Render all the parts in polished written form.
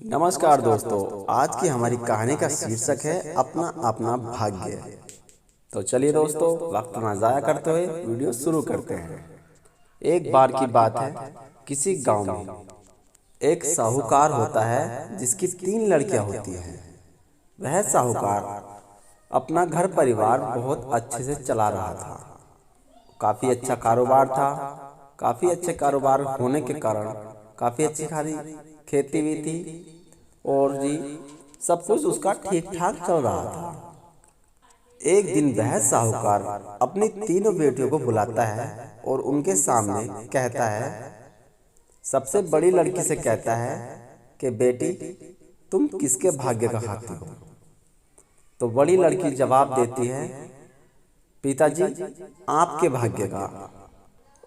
नमस्कार दोस्तों, आज की हमारी कहानी का शीर्षक है अपना अपना भाग्य। तो चलिए दोस्तों, वक्त ना ज़ाया करते हुए वीडियो शुरू करते हैं। एक बार की बात है, किसी गांव में एक साहूकार होता है जिसकी 3 लड़कियां होती हैं। वह साहूकार अपना घर परिवार बहुत अच्छे से चला रहा था। काफ़ी अच्छा कारोबार था। काफ़ी अच्छे कारोबार होने के कारण काफ़ी अच्छी खाली खेती भी थी और जी सब कुछ उसका ठीक ठाक चल रहा था। एक दिन वह साहूकार अपनी तीनों बेटियों को बुलाता है और उनके सामने कहता है, सबसे बड़ी लड़की से कहता है कि बेटी, तुम किसके भाग्य का खाती हो? तो बड़ी लड़की जवाब देती है, पिताजी, आपके भाग्य का।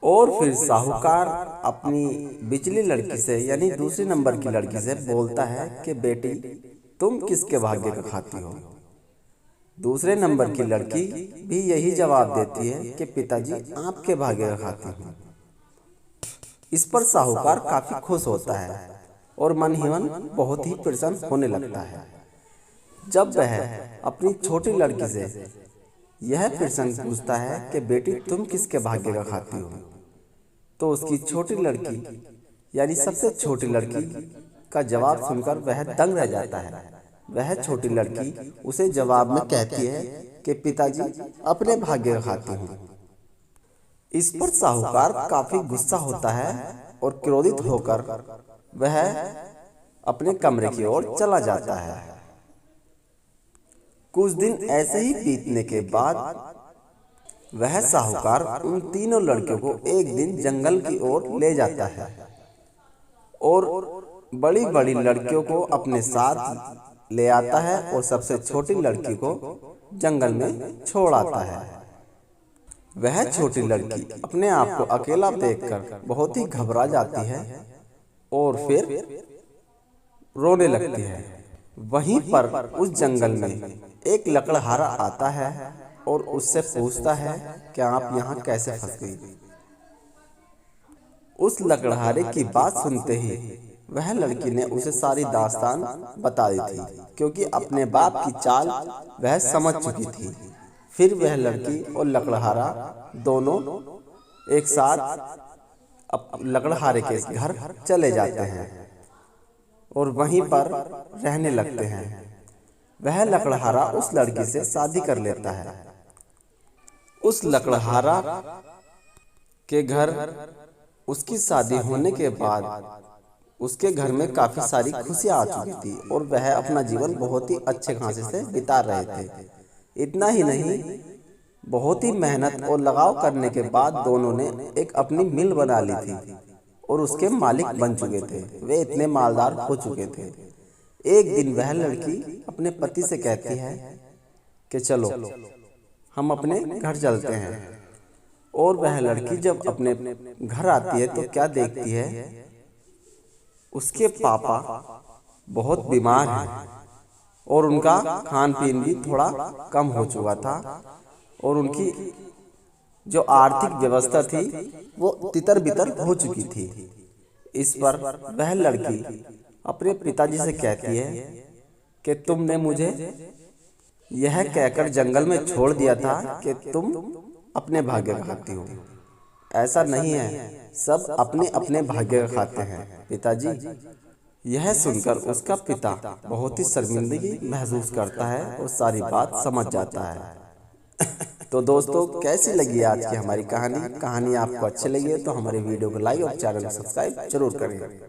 और फिर साहूकार अपनी बिचली लड़की से यानी दूसरी नंबर की लड़की से बोलता है कि बेटी, तुम किसके भाग्य का खाती हो? दूसरे नंबर की लड़की भी यही जवाब देती है कि पिताजी, आपके भाग्य का खाती हूँ। इस पर साहूकार काफी खुश होता है और मन ही मन बहुत ही प्रसन्न होने लगता है। जब वह अपनी छोटी लड़की से यह प्रश्न पूछता है कि बेटी, तुम किसके भाग्य का खाती हो, तो उसकी छोटी लड़की यानी सबसे छोटी लड़की का जवाब सुनकर वह दंग रह जाता है। वह छोटी लड़की उसे जवाब में कहती है कि पिताजी, अपने भाग्य का खाती हूँ। इस पर साहूकार काफी गुस्सा होता है और क्रोधित होकर वह अपने कमरे की ओर चला जाता है। कुछ दिन ऐसे ही बीतने के बाद वह साहूकार उन तीनों लड़कियों को एक दिन जंगल की ओर ले जाता है और बड़ी बड़ी लड़कियों को अपने साथ ले आता है और सबसे छोटी लड़की को जंगल में छोड़ आता है। वह छोटी लड़की अपने आप को अकेला देखकर बहुत ही घबरा जाती है और फिर रोने लगती है। वहीं पर उस जंगल में एक लकड़हारा आता है और उससे पूछता है कि आप यहाँ कैसे फंस गई? उस लकड़हारे की बात सुनते ही वह लड़की ने उसे सारी दास्तान बता दी थी, क्योंकि अपने बाप की चाल वह समझ चुकी थी। फिर वह लड़की और लकड़हारा दोनों एक साथ लकड़हारे के घर चले जाते हैं और वहीं पर रहने लगते हैं। वह लकड़हारा उस लड़की से शादी कर लेता है। उस लकड़हारा के घर उसकी शादी होने के बाद उसके घर में काफी सारी खुशियां आ चुकी थी और वह अपना जीवन बहुत ही अच्छे खासे से बिता रहे थे। इतना ही नहीं, बहुत ही मेहनत और लगाव करने के बाद दोनों ने एक अपनी मिल बना ली थी और उसके मालिक बन चुके थे। वे इतने मालदार हो चुके थे। एक दिन वह लड़की अपने पति से कहती है कि चलो हम अपने घर चलते हैं। और वह लड़की जब अपने घर आती है तो क्या देखती है, उसके पापा बहुत बीमार हैं और उनका खान पीन भी थोड़ा कम हो चुका था और उनकी जो आर्थिक व्यवस्था थी वो तितर बितर हो चुकी थी। इस पर वह लड़की अपने पिताजी से कहती है कि तुमने मुझे यह कहकर जंगल में छोड़ दिया था कि तुम अपने भाग्य का खाती हो। ऐसा नहीं है, सब अपने अपने भाग्य का खाते हैं पिताजी। यह सुनकर उसका पिता बहुत ही शर्मिंदगी महसूस करता है और सारी बात समझ जाता है। तो दोस्तों, कैसी लगी आज की हमारी कहानी आपको अच्छी लगी है तो हमारे वीडियो को लाइक और चैनल को सब्सक्राइब जरूर करें।